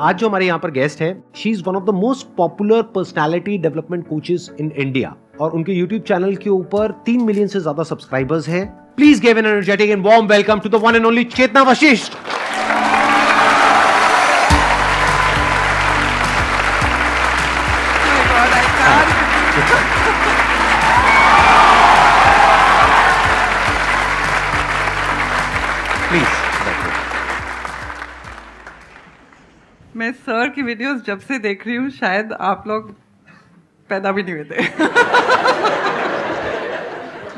आज जो हमारे यहाँ पर गेस्ट है, she is one of the most popular personality development coaches in India और उनके यूट्यूब चैनल के ऊपर 3 मिलियन से ज्यादा सब्सक्राइबर्स हैं। Please give an energetic and warm welcome to the one and only Chetna Vashishtha. Please. मैं सर की वीडियोस जब से देख रही हूँ, शायद आप लोग पैदा भी नहीं हुए थे।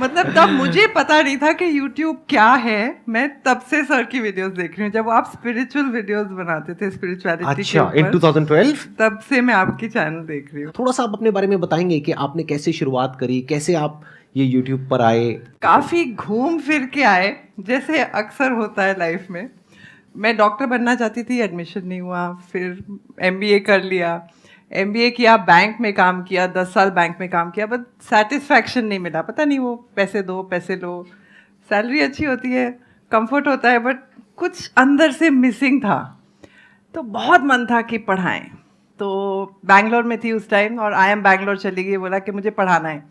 मतलब तब मुझे पता नहीं था कि YouTube क्या है। मैं तब से सर की वीडियोस देख रही हूँ, जब आप स्पिरिचुअल वीडियोस बनाते थे स्पिरिचुअलिटी के अच्छा, इन ऊपर। 2012 तब से मैं आपकी चैनल देख रही हूँ। थोड़ा सा आप अपने बारे में बताएंगे कि आपने कैसे शुरुआत करी, कैसे आप ये YouTube पर आए? काफी घूम फिर के आए, जैसे अक्सर होता है लाइफ में। मैं डॉक्टर बनना चाहती थी, एडमिशन नहीं हुआ। फिर MBA कर लिया, MBA किया, बैंक में काम किया, 10 साल बैंक में काम किया, बट सेटिस्फैक्शन नहीं मिला। पता नहीं, वो पैसे दो पैसे लो, सैलरी अच्छी होती है, कंफर्ट होता है, बट कुछ अंदर से मिसिंग था। तो बहुत मन था कि पढ़ाएं। तो बैंगलोर में थी उस टाइम, और IIM बैंगलोर चली गई, बोला कि मुझे पढ़ाना है।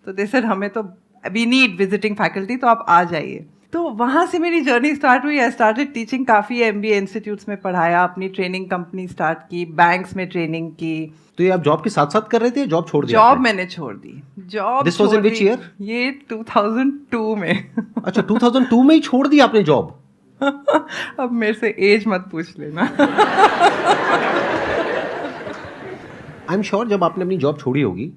तो दे सेड हमें तो वी नीड विजिटिंग फैकल्टी, तो आप आ जाइए। तो वहाँ से मेरी जर्नी स्टार्ट हुई। आई स्टार्टेड टीचिंग, काफ़ी MBA इंस्टीट्यूट्स में पढ़ाया, अपनी ट्रेनिंग कंपनी स्टार्ट की, बैंक्स में ट्रेनिंग की। तो ये आप जॉब के साथ साथ कर रहे थे, जॉब छोड़ दिया? जॉब मैंने छोड़ दी। Job This was in which year? ये 2002 में। अच्छा, 2002 में ही छोड़ दिया आपने जॉब? अब मेरे से एज मत पूछ लेना। आई एम श्योर जब आपने अपनी जॉब छोड़ी होगी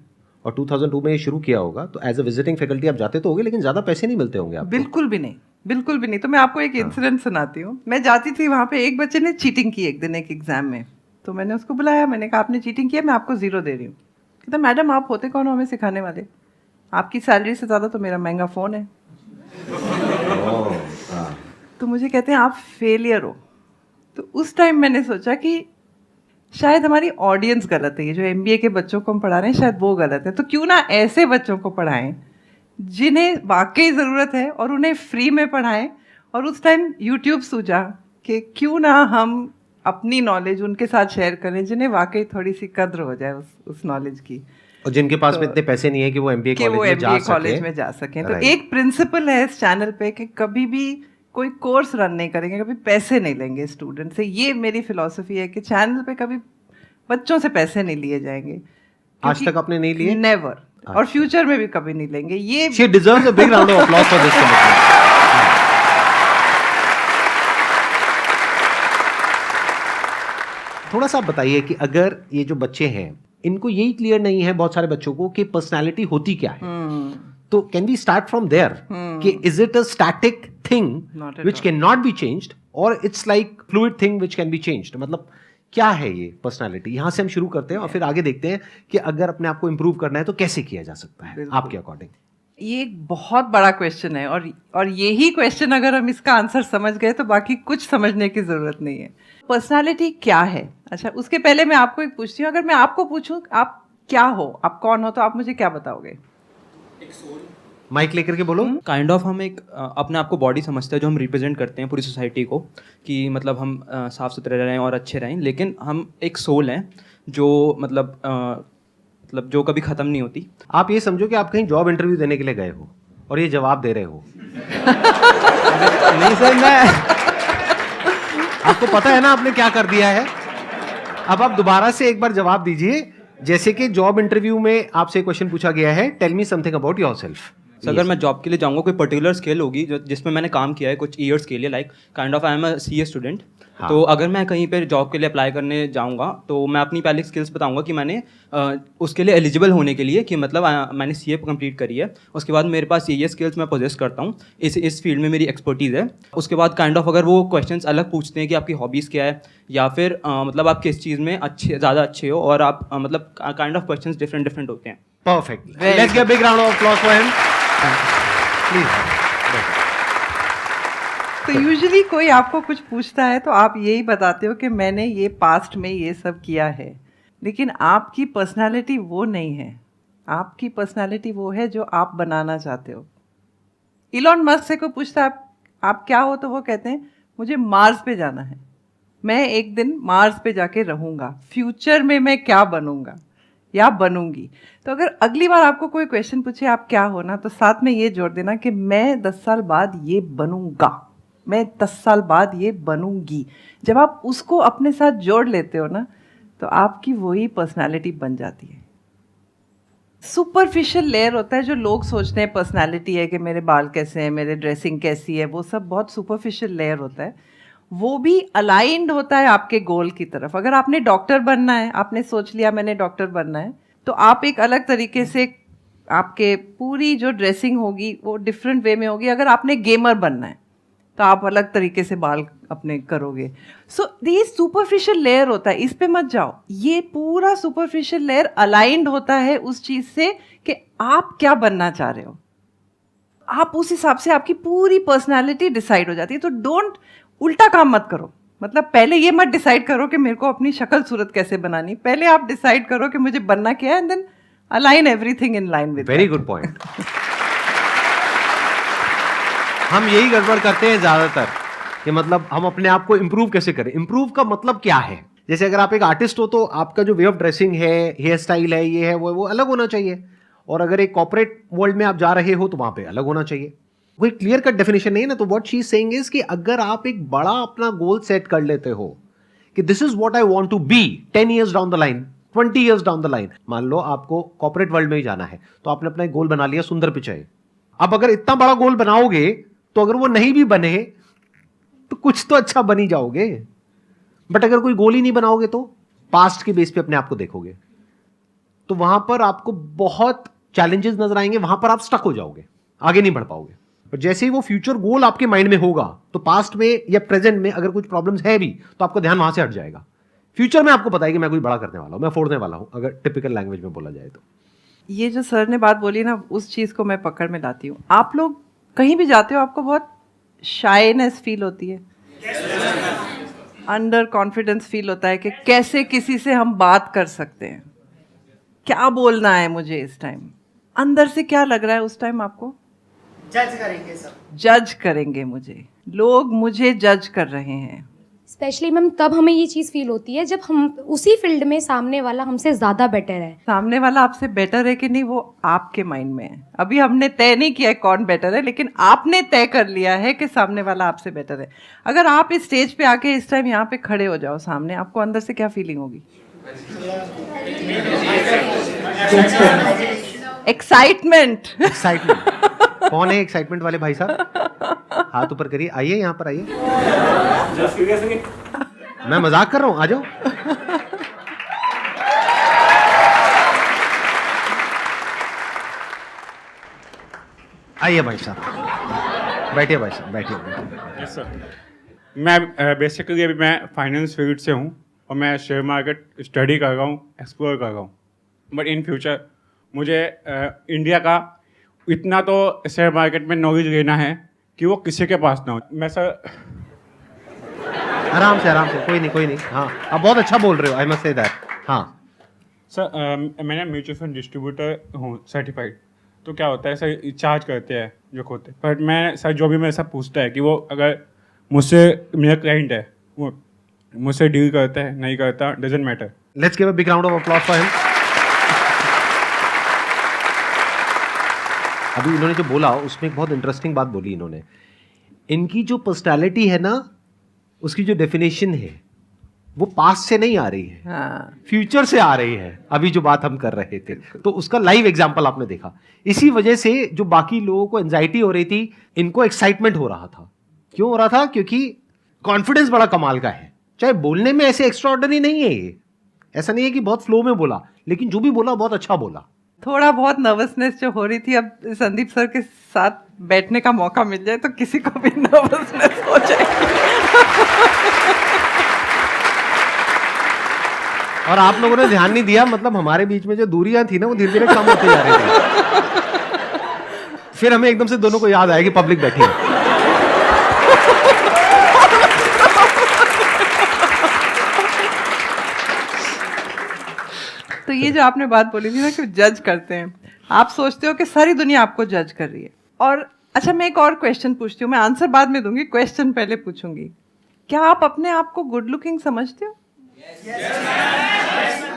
और 2002 में ये शुरू किया होगा, तो एज अ विजिटिंग फैकल्टी आप जाते तो होंगे, लेकिन ज्यादा पैसे नहीं मिलते होंगे आपको। बिल्कुल भी नहीं, बिल्कुल भी नहीं। तो मैं आपको एक इंसिडेंट सुनाती हूँ। मैं जाती थी वहाँ पे, एक बच्चे ने चीटिंग की एक दिन एक एग्जाम में। तो मैंने उसको बुलाया, मैंने कहा आपने चीटिंग किया, मैं आपको 0 दे रही हूँ। कहता मैडम आप होते कौन हो हमें सिखाने वाले, आपकी सैलरी से ज़्यादा तो मेरा महंगा फ़ोन है। तो मुझे कहते हैं आप फेलियर हो। तो उस टाइम मैंने सोचा कि शायद हमारी ऑडियंस गलत है, ये जो MBA के बच्चों को हम पढ़ा रहे हैं शायद वो गलत है। तो क्यों ना ऐसे बच्चों को पढ़ाएं जिन्हें वाकई ज़रूरत है, और उन्हें फ्री में पढ़ाएं। और उस टाइम YouTube सूझा कि क्यों ना हम अपनी नॉलेज उनके साथ शेयर करें जिन्हें वाकई थोड़ी सी कद्र हो जाए उस नॉलेज की, और जिनके पास में इतने पैसे नहीं है कि वो MBA कॉलेज में जा सकें। तो एक प्रिंसिपल है इस चैनल पे कि कभी भी कोई कोर्स रन नहीं करेंगे, कभी पैसे नहीं लेंगे स्टूडेंट से। ये मेरी फिलॉसफी है कि चैनल पे कभी बच्चों से पैसे नहीं लिए जाएंगे। आज तक आपने नहीं लिए? नेवर। और फ्यूचर में भी कभी नहीं लेंगे। ये She deserves a big round of applause for this commitment. थोड़ा सा बताइए कि अगर ये जो बच्चे हैं, इनको यही क्लियर नहीं है बहुत सारे बच्चों को कि पर्सनालिटी होती क्या है, तो can we start from there कि is it a static thing which can not be changed, और it's like fluid thing which can be changed? मतलब क्या है ये पर्सनालिटी? यहां से हम शुरू करते हैं और फिर आगे देखते हैं कि अगर अपने आप को इंप्रूव करना है तो कैसे किया जा सकता है आपके अकॉर्डिंग। ये एक बहुत बड़ा क्वेश्चन है, और यही क्वेश्चन अगर हम इसका आंसर समझ गए तो बाकी कुछ समझने की जरूरत नहीं है। पर्सनालिटी क्या है? अच्छा, उसके पहले मैं आपको एक पूछती हूँ, अगर मैं आपको पूछूं आप क्या हो, आप कौन हो, तो आप मुझे क्या बताओगे? माइक लेकर के बोलो। काइंड ऑफ हम एक अपने आप को बॉडी समझते हैं जो हम रिप्रेजेंट करते हैं पूरी सोसाइटी को, कि मतलब हम साफ सुथरे रहें और अच्छे रहें, लेकिन हम एक सोल हैं जो मतलब जो कभी ख़त्म नहीं होती। आप ये समझो कि आप कहीं जॉब इंटरव्यू देने के लिए गए हो और ये जवाब दे रहे हो। नहीं सर, मैं आपको पता है ना आपने क्या कर दिया है। अब आप दोबारा से एक बार जवाब दीजिए, जैसे कि जॉब इंटरव्यू में आपसे क्वेश्चन पूछा गया है, tell me something about yourself. अगर मैं जॉब के लिए जाऊंगा, कोई पर्टिकुलर स्किल होगी जो जिसमें मैंने काम किया है कुछ ईयर्स के लिए, like kind of I am a CA student. तो अगर मैं कहीं पर जॉब के लिए अप्लाई करने जाऊंगा तो मैं अपनी पहले स्किल्स बताऊंगा कि मैंने उसके लिए एलिजिबल होने के लिए कि मतलब मैंने CA कंप्लीट करी है, उसके बाद मेरे पास ये स्किल्स मैं पोजेस करता हूँ, इस फील्ड में मेरी एक्सपर्टीज़ है। उसके बाद काइंड ऑफ अगर वो क्वेश्चंस अलग पूछते हैं कि आपकी हॉबीज़ क्या है, या फिर मतलब आप किस चीज़ में ज़्यादा अच्छे हो, और आप मतलब काइंड ऑफ क्वेश्चंस डिफरेंट होते हैं। Perfect, let's give a big round of applause for him please. तो यूजुअली कोई आपको कुछ पूछता है तो आप यही बताते हो कि मैंने ये पास्ट में ये सब किया है, लेकिन आपकी पर्सनालिटी वो नहीं है। आपकी पर्सनालिटी वो है जो आप बनाना चाहते हो। इलॉन मस्क से कोई पूछता है आप क्या हो, तो वो कहते हैं मुझे मार्स पे जाना है। मैं एक दिन मार्स पे जाके रहूँगा, फ्यूचर में मैं क्या बनूँगा या बनूंगी। तो अगर अगली बार आपको कोई क्वेश्चन पूछे आप क्या होना, तो साथ में ये जोड़ देना कि मैं 10 साल बाद ये बनूंगा, मैं 10 साल बाद ये बनूंगी। जब आप उसको अपने साथ जोड़ लेते हो ना, तो आपकी वही पर्सनालिटी बन जाती है। सुपरफिशियल लेयर होता है जो लोग सोचते हैं पर्सनालिटी है कि मेरे बाल कैसे हैं, मेरे ड्रेसिंग कैसी है, वो सब बहुत सुपरफिशियल लेयर होता है। वो भी अलाइंड होता है आपके गोल की तरफ। अगर आपने डॉक्टर बनना है, आपने सोच लिया मैंने डॉक्टर बनना है, तो आप एक अलग तरीके से आपके पूरी जो ड्रेसिंग होगी वो डिफरेंट वे में होगी। अगर आपने गेमर बनना है तो आप अलग तरीके से बाल अपने करोगे। सो ये सुपरफिशियल लेयर होता है, इस पे मत जाओ। ये पूरा सुपरफिशियल लेयर अलाइंड होता है उस चीज़ से कि आप क्या बनना चाह रहे हो। आप उस हिसाब से आपकी पूरी पर्सनालिटी डिसाइड हो जाती है। तो डोंट उल्टा काम मत करो। मतलब पहले ये मत डिसाइड करो कि मेरे को अपनी शक्ल सूरत कैसे बनानी, पहले आप डिसाइड करो कि मुझे बनना क्या है, and then align everything in line with. Very good point. हम यही गड़बड़ करते हैं ज्यादातर कि मतलब हम अपने आप को इंप्रूव कैसे करें। इंप्रूव का मतलब क्या है? जैसे अगर आप एक आर्टिस्ट हो तो आपका जो वे ऑफ ड्रेसिंग है, हेयर स्टाइल है, ये है वो अलग होना चाहिए। और अगर एक कॉर्पोरेट वर्ल्ड में आप जा रहे हो तो वहां पे अलग होना चाहिए। कोई क्लियर कट डेफिनेशन नहीं है ना। तो what she is saying is कि अगर आप एक बड़ा अपना गोल सेट कर लेते हो कि this is what I want to be 10 years down the line, 20 years down the line, मान लो आपको कॉर्पोरेट वर्ल्ड में ही जाना है, तो आपने अपना एक गोल बना लिया सुंदर पिचाई। अब अगर इतना बड़ा गोल बनाओगे तो अगर वो नहीं भी बने तो कुछ तो अच्छा बन ही जाओगे। बट अगर कोई गोल ही नहीं बनाओगे तो पास्ट के बेस पे अपने आप को देखोगे तो वहां पर आपको बहुत चैलेंजेस नजर आएंगे, वहां पर आप स्टक हो जाओगे, आगे नहीं बढ़ पाओगे। और जैसे ही वो फ्यूचर गोल आपके माइंड में होगा तो पास्ट में या प्रेजेंट में अगर कुछ प्रॉब्लम्स है भी तो आपका ध्यान वहां से हट जाएगा। फ्यूचर में आपको पता है कि मैं कुछ बड़ा करने वाला हूं, मैं फोड़ने वाला हूं, अगर टिपिकल लैंग्वेज में बोला जाए तो। ये जो सर ने बात बोली ना, उस चीज़ को मैं पकड़ में लाती हूँ। आप लोग कहीं भी जाते हो आपको बहुत शाइनेस फील होती है, अंडर कॉन्फिडेंस फील होता है कि कैसे किसी से हम बात कर सकते हैं, क्या बोलना है मुझे इस टाइम। अंदर से क्या लग रहा है उस टाइम आपको? जज करेंगे सब, जज करेंगे मुझे, लोग मुझे जज कर रहे हैं। स्पेशली मैम तब हमें ये चीज़ फील होती है जब हम उसी फील्ड में सामने वाला हमसे ज़्यादा बेटर है। सामने वाला आपसे बेटर है कि नहीं वो आपके माइंड में है। अभी हमने तय नहीं किया है कौन बेटर है, लेकिन आपने तय कर लिया है कि सामने वाला आपसे बेटर है। अगर आप इस स्टेज पे आके इस टाइम यहाँ पे खड़े हो जाओ सामने, आपको अंदर से क्या फीलिंग होगी? एक्साइटमेंट। एक्साइटमेंट। कौन है एक्साइटमेंट वाले भाई साहब? हाथ ऊपर करिए, आइए यहाँ पर आइए। मैं मजाक कर रहा हूँ, आ जाओ। आइए भाई साहब, बैठिए भाई साहब, बैठिए। Yes sir. मैं बेसिकली अभी मैं फाइनेंस फील्ड से हूँ और मैं शेयर मार्केट स्टडी कर रहा हूँ, एक्सप्लोर कर रहा हूँ। बट इन फ्यूचर मुझे इंडिया का इतना तो शेयर मार्केट में नॉलेज लेना है कि वो किसी के पास ना हो। मैं सर आराम से, कोई नहीं। हाँ, आप बहुत अच्छा बोल रहे हो, आई मस्ट से दैट। हाँ सर, मैंने म्यूचुअल फंड डिस्ट्रीब्यूटर हूँ सर्टिफाइड। तो क्या होता है सर, चार्ज करते हैं जो होते हैं, बट मैं सर जो भी मेरे साथ पूछता है कि वो अगर मुझसे मेरा क्लाइंट है, वो मुझसे डील करता है नहीं करता, doesn't matter. Let's give a big round of applause for him. अभी इन्होंने जो बोला उसमें एक बहुत इंटरेस्टिंग बात बोली इन्होंने। इनकी जो पर्सनालिटी है ना, उसकी जो डेफिनेशन है वो पास्ट से नहीं आ रही है, हाँ, फ्यूचर से आ रही है। अभी जो बात हम कर रहे थे तो उसका लाइव एग्जांपल आपने देखा। इसी वजह से जो बाकी लोगों को एंजाइटी हो रही थी, इनको एक्साइटमेंट हो रहा था। क्यों हो रहा था? क्योंकि कॉन्फिडेंस बड़ा कमाल का है। चाहे बोलने में ऐसे एक्स्ट्राऑर्डिनरी नहीं है ये, ऐसा नहीं है कि बहुत फ्लो में बोला, लेकिन जो भी बोला बहुत अच्छा बोला। थोड़ा बहुत नर्वसनेस जो हो रही थी, अब संदीप सर के साथ बैठने का मौका मिल जाए तो किसी को भी नर्वसनेस हो जाएगी। और आप लोगों ने ध्यान नहीं दिया, मतलब हमारे बीच में जो दूरियां थी ना वो धीरे धीरे कम होते जा रही थी। फिर हमें एकदम से दोनों को याद आया कि पब्लिक बैठी है। तो ये जो आपने बात बोली थी ना कि जज करते हैं, आप सोचते हो कि सारी दुनिया आपको जज कर रही है। और अच्छा, मैं एक और क्वेश्चन पूछती हूँ, मैं आंसर बाद में दूंगी, क्वेश्चन पहले पूछूंगी। क्या आप अपने आप को गुड लुकिंग समझते हो?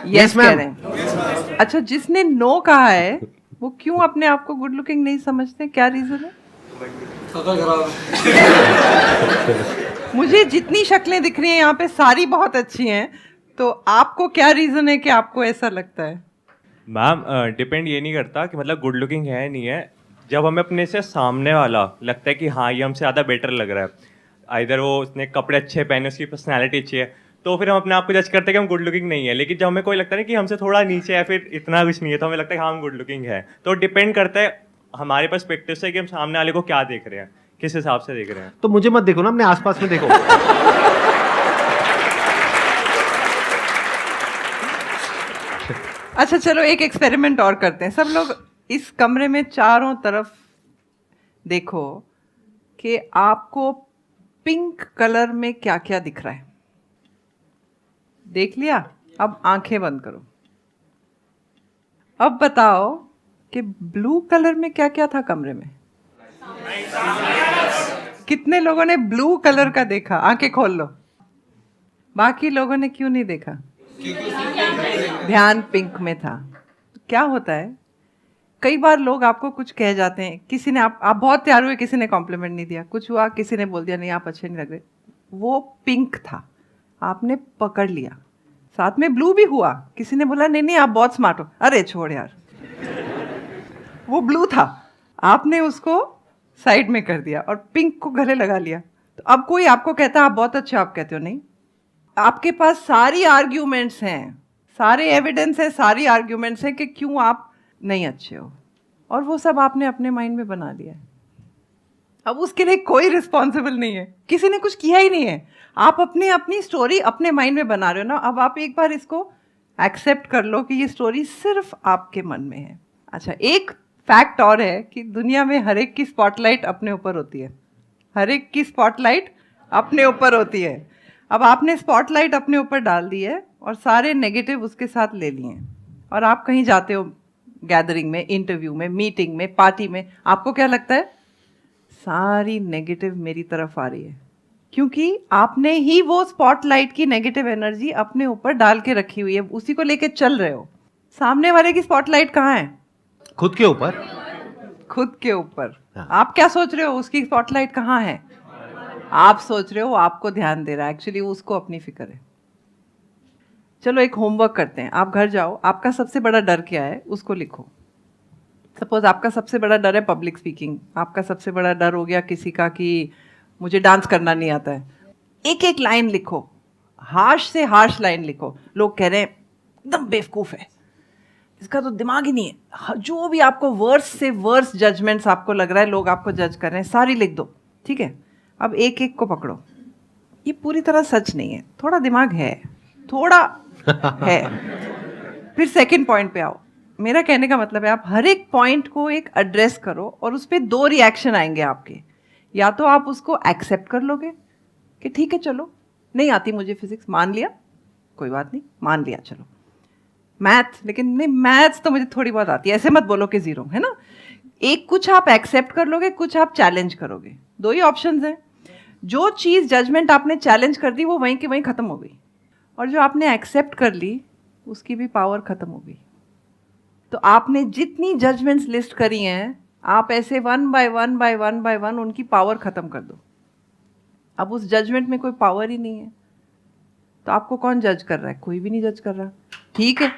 Yes, कह ma'am. रहे हैं। अच्छा, जिसने नो कहा है वो क्यों अपने आप को गुड लुकिंग नहीं समझते? क्या रीजन है? मुझे जितनी शक्लें दिख रही हैं यहाँ पे सारी बहुत अच्छी हैं, तो आपको क्या रीजन है कि आपको ऐसा लगता है? मैम डिपेंड ये नहीं करता कि मतलब गुड लुकिंग है नहीं है। जब हमें अपने से सामने वाला लगता है कि हाँ ये हमसे ज़्यादा बेटर लग रहा है, इधर वो उसने कपड़े अच्छे पहने, उसकी पर्सनैलिटी अच्छी है, तो फिर हम अपने आप को जज करते हैं कि हम गुड लुकिंग नहीं है। लेकिन जब हमें कोई लगता है कि हमसे थोड़ा नीचे है, फिर इतना कुछ नहीं है, तो हमें लगता है कि हाँ हम गुड लुकिंग है। तो डिपेंड करता है हमारे पर्सपेक्टिव से कि हम सामने वाले को क्या देख रहे हैं, किस हिसाब से देख रहे हैं। तो मुझे मत देखो ना, अपने आसपास में देखो। अच्छा चलो एक एक्सपेरिमेंट और करते हैं। सब लोग इस कमरे में चारों तरफ देखो कि आपको पिंक कलर में क्या क्या दिख रहा है। देख लिया? अब आंखें बंद करो। अब बताओ कि ब्लू कलर में क्या क्या था कमरे में? कितने लोगों ने ब्लू कलर का देखा? आंखें खोल लो। बाकी लोगों ने क्यों नहीं देखा? ध्यान पिंक में था। तो क्या होता है, कई बार लोग आपको कुछ कह जाते हैं, किसी ने आप बहुत तैयार हुए, किसी ने कॉम्प्लीमेंट नहीं दिया, कुछ हुआ, किसी ने बोल दिया नहीं आप अच्छे नहीं लग रहे, वो पिंक था, आपने पकड़ लिया। साथ में ब्लू भी हुआ, किसी ने बोला नहीं नहीं आप बहुत स्मार्ट हो, अरे छोड़ यार, वो ब्लू था, आपने उसको साइड में कर दिया और पिंक को गले लगा लिया। तो अब कोई आपको कहता है आप बहुत अच्छे, आप कहते हो नहीं। आपके पास सारी आर्ग्यूमेंट्स हैं, सारे एविडेंस है, सारी आर्ग्यूमेंट्स हैं कि क्यों आप नहीं अच्छे हो, और वो सब आपने अपने माइंड में बना लिया है। अब उसके लिए कोई रिस्पॉन्सिबल नहीं है, किसी ने कुछ किया ही नहीं है, आप अपनी स्टोरी अपने माइंड में बना रहे हो ना। अब आप एक बार इसको एक्सेप्ट कर लो कि ये स्टोरी सिर्फ आपके मन में है। अच्छा, एक फैक्ट और है कि दुनिया में हर एक की स्पॉटलाइट अपने ऊपर होती है, हर एक की स्पॉटलाइट अपने ऊपर होती है। अब आपने स्पॉटलाइट अपने ऊपर डाल दी है और सारे नेगेटिव उसके साथ ले लिए हैं, और आप कहीं जाते हो गैदरिंग में, इंटरव्यू में, मीटिंग में, पार्टी में, आपको क्या लगता है? सारी नेगेटिव मेरी तरफ आ रही है, क्योंकि आपने ही वो स्पॉटलाइट की नेगेटिव एनर्जी अपने ऊपर डाल के रखी हुई है, उसी को लेके चल रहे हो। सामने वाले की स्पॉटलाइट कहाँ है? खुद के ऊपर। खुद के ऊपर। हाँ। आप क्या सोच रहे हो उसकी स्पॉटलाइट कहाँ है? आप सोच रहे हो आपको ध्यान दे रहा है, एक्चुअली उसको अपनी फिक्र है। चलो एक होमवर्क करते हैं, आप घर जाओ, आपका सबसे बड़ा डर क्या है उसको लिखो। सपोज आपका सबसे बड़ा डर है पब्लिक स्पीकिंग, आपका सबसे बड़ा डर हो गया किसी का कि मुझे डांस करना नहीं आता है। एक एक लाइन लिखो, हार्श से हार्श लाइन लिखो। लोग कह रहे हैं एकदम बेवकूफ़ है, इसका तो दिमाग ही नहीं है, जो भी आपको वर्स से वर्स जजमेंट्स आपको लग रहा है लोग आपको जज कर रहे हैं, सारी लिख दो, ठीक है? अब एक एक को पकड़ो, ये पूरी तरह सच नहीं है, थोड़ा दिमाग है, थोड़ा है। फिर सेकंड पॉइंट पे आओ। मेरा कहने का मतलब है आप हर एक पॉइंट को एक एड्रेस करो और उस पर 2 रिएक्शन आएंगे आपके। या तो आप उसको एक्सेप्ट कर लोगे कि ठीक है चलो नहीं आती मुझे फिजिक्स, मान लिया, कोई बात नहीं, मान लिया, चलो मैथ, लेकिन नहीं मैथ्स तो मुझे थोड़ी बहुत आती है, ऐसे मत बोलो कि 0 है ना। एक कुछ आप एक्सेप्ट कर लोगे, कुछ आप चैलेंज करोगे, 2 ही ऑप्शंस हैं। जो चीज़ जजमेंट आपने चैलेंज कर दी वो वहीं की वहीं ख़त्म हो गई, और जो आपने एक्सेप्ट कर ली उसकी भी पावर ख़त्म हो गई। तो आपने जितनी जजमेंट्स लिस्ट करी हैं, आप ऐसे 1 बाय 1 उनकी पावर ख़त्म कर दो। अब उस जजमेंट में कोई पावर ही नहीं है, तो आपको कौन जज कर रहा है? कोई भी नहीं जज कर रहा, ठीक है।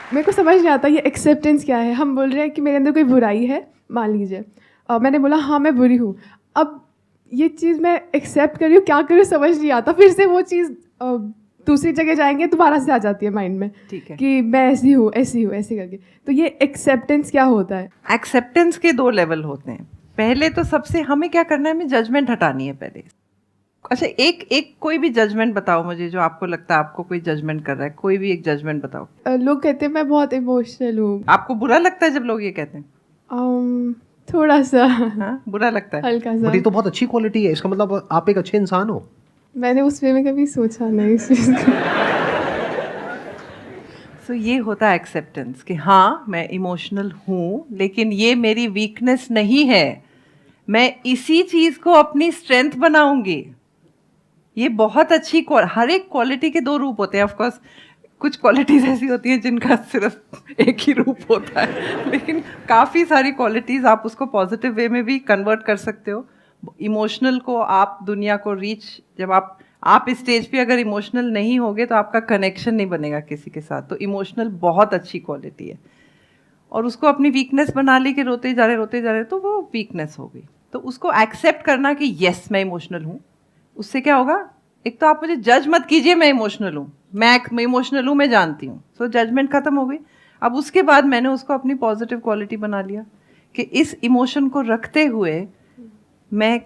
मेरे को समझ नहीं आता ये एक्सेप्टेंस क्या है। हम बोल रहे हैं कि मेरे अंदर कोई बुराई है, मान लीजिए, और मैंने बोला हाँ मैं बुरी हूँ। अब ये चीज़ मैं एक्सेप्ट कर रही हूँ, क्या करूँ समझ नहीं आता। फिर से वो चीज़ दूसरी जगह जाएंगे दोबारा से आ जाती है माइंड में, ठीक है, कि मैं ऐसी हूँ ऐसे करके। तो ये एक्सेप्टेंस क्या होता है? एक्सेप्टेंस के 2 लेवल होते हैं। पहले तो सबसे हमें क्या करना है, हमें जजमेंट हटानी है पहले। अच्छा, एक कोई भी जजमेंट बताओ मुझे जो आपको लगता है आपको कोई जजमेंट कर रहा है, कोई भी एक जजमेंट बताओ। लोग कहते हैं मैं बहुत इमोशनल हूँ। आपको बुरा लगता है जब लोग ये कहते हैं? थोड़ा सा हाँ, बुरा लगता है, हल्का सा। बट ये तो बहुत अच्छी क्वालिटी है, इसका मतलब आप एक अच्छे इंसान हो। मैंने उस वे में कभी सोचा नहीं इस चीज़ को। सो ये होता है एक्सेप्टेंस कि हाँ मैं इमोशनल हूँ, लेकिन ये मेरी वीकनेस नहीं है, मैं इसी चीज़ को अपनी स्ट्रेंथ बनाऊंगी। ये बहुत अच्छी हर एक क्वालिटी के दो रूप होते हैं। ऑफ कोर्स कुछ क्वालिटीज़ ऐसी होती हैं जिनका सिर्फ एक ही रूप होता है, लेकिन काफ़ी सारी क्वालिटीज़ आप उसको पॉजिटिव वे में भी कन्वर्ट कर सकते हो। इमोशनल को आप दुनिया को रीच, जब आप इस स्टेज पे अगर इमोशनल नहीं होगे तो आपका कनेक्शन नहीं बनेगा किसी के साथ। तो इमोशनल बहुत अच्छी क्वालिटी है, और उसको अपनी वीकनेस बना ली कि रोते जा रहे तो वो वीकनेस हो गई। तो उसको एक्सेप्ट करना कि यस मैं इमोशनल हूँ, उससे क्या होगा, एक तो आप मुझे जज मत कीजिए मैं इमोशनल हूँ, मैं इमोशनल हूँ, मैं जानती हूँ। सो जजमेंट खत्म हो गई। अब उसके बाद मैंने उसको अपनी पॉजिटिव क्वालिटी बना लिया कि इस इमोशन को रखते हुए मैं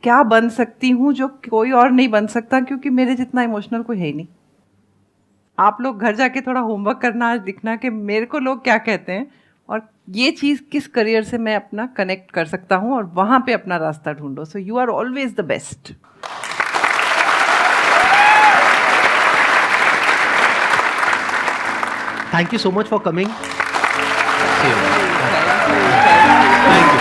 क्या बन सकती हूँ जो कोई और नहीं बन सकता, क्योंकि मेरे जितना इमोशनल कोई है ही नहीं। आप लोग घर जाके थोड़ा होमवर्क करना, आज दिखना कि मेरे को लोग क्या कहते हैं और ये चीज़ किस करियर से मैं अपना कनेक्ट कर सकता हूँ, और वहाँ पे अपना रास्ता ढूंढो। So you are always the best. Thank you so much for coming. Thank you. Thank you.